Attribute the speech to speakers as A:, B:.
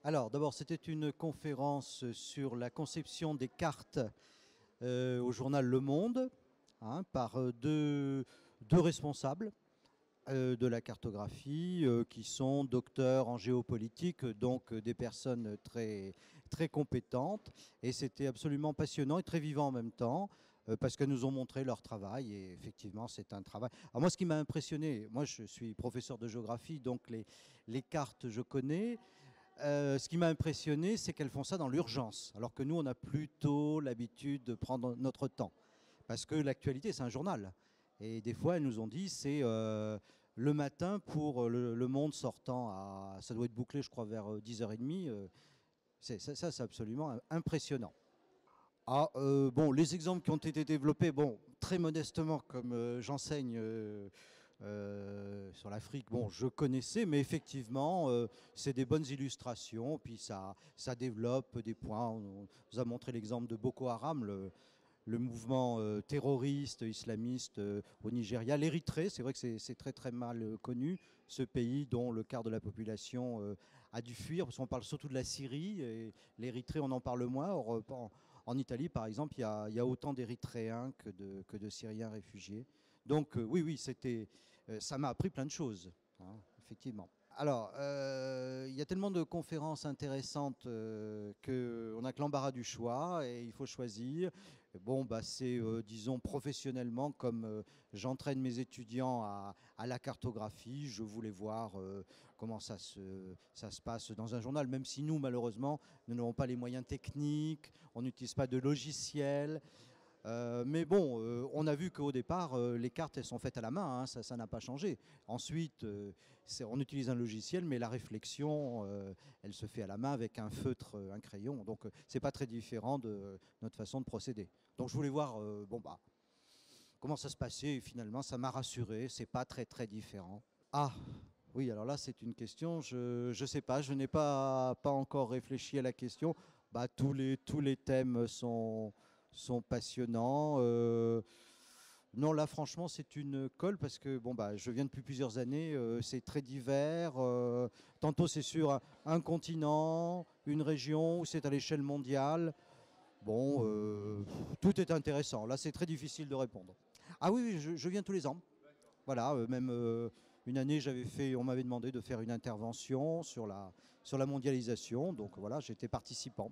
A: Alors, d'abord, c'était une conférence sur la conception des cartes au journal Le Monde, hein, par deux responsables de la cartographie qui sont docteurs en géopolitique, donc des personnes très, très compétentes. Et c'était absolument passionnant et très vivant en même temps. Parce qu'elles nous ont montré leur travail et effectivement c'est un travail. Alors moi ce qui m'a impressionné, moi je suis professeur de géographie donc les cartes je connais. Ce qui m'a impressionné, c'est qu'elles font ça dans l'urgence, alors que nous, on a plutôt l'habitude de prendre notre temps. Parce que l'actualité, c'est un journal. Et des fois, elles nous ont dit, c'est le matin pour le Monde sortant à... Ça doit être bouclé, je crois, vers 10h30. Ça, c'est absolument impressionnant. Ah, bon, les exemples qui ont été développés, bon, très modestement, comme j'enseigne sur l'Afrique, bon, je connaissais, mais effectivement, c'est des bonnes illustrations, puis ça développe des points. On nous a montré l'exemple de Boko Haram, le mouvement terroriste islamiste au Nigeria. L'Érythrée, c'est vrai que c'est très très mal connu, ce pays dont le quart de la population a dû fuir, parce qu'on parle surtout de la Syrie, et l'Érythrée on en parle moins. Or, en Italie par exemple, il y a autant d'Érythréens que de Syriens réfugiés. Donc oui, oui, ça m'a appris plein de choses, hein, effectivement. Alors, il y a tellement de conférences intéressantes qu'on n'a que l'embarras du choix et il faut choisir. Bon, bah, c'est, disons, professionnellement, comme j'entraîne mes étudiants à la cartographie, je voulais voir comment ça se passe dans un journal, même si nous, malheureusement, nous n'avons pas les moyens techniques, on n'utilise pas de logiciel. Mais bon, on a vu qu'au départ, les cartes, elles sont faites à la main, hein, ça n'a pas changé. Ensuite, on utilise un logiciel, mais la réflexion, elle se fait à la main avec un feutre, un crayon. Donc, c'est pas très différent de notre façon de procéder. Donc, je voulais voir, bon bah, comment ça se passait. Et finalement, ça m'a rassuré. C'est pas très très différent. Ah, oui, alors là, c'est une question. Je sais pas. Je n'ai pas encore réfléchi à la question. Bah, tous les thèmes sont passionnants. Non, là, franchement, c'est une colle parce que bon, bah, je viens depuis plusieurs années. C'est très divers. Tantôt, c'est sur un continent, une région, ou c'est à l'échelle mondiale. Bon, tout est intéressant. Là, c'est très difficile de répondre. Ah oui, oui, je viens tous les ans. Voilà, même une année, on m'avait demandé de faire une intervention sur la mondialisation. Donc voilà, j'étais participant.